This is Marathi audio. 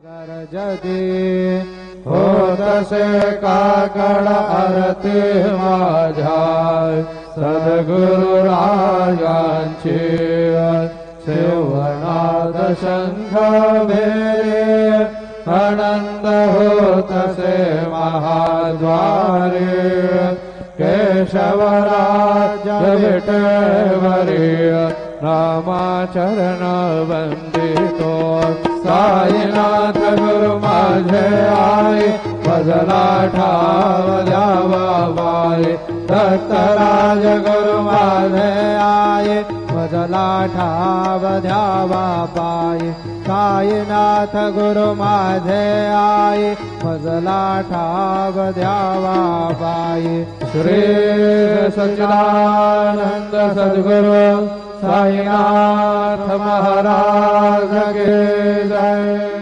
गरजती होतसे काकड आरती माझ्या सद्गुरु राजांची सेवनाद शंख मेरे आनंद होतसे महाद्वारे केशवराज विठवरी नामाचरण वंदितो साईनाथ गुरु माझे आई भजला ठाव द्यावा बाई दत्तराज गुरु माझे आई भजला ठाव द्यावा बाई साईनाथ गुरु माझे आई भजला ठाव द्यावा बाई श्री सच्चिदानंद सद्गुरु साईनाथ महाराज के जय।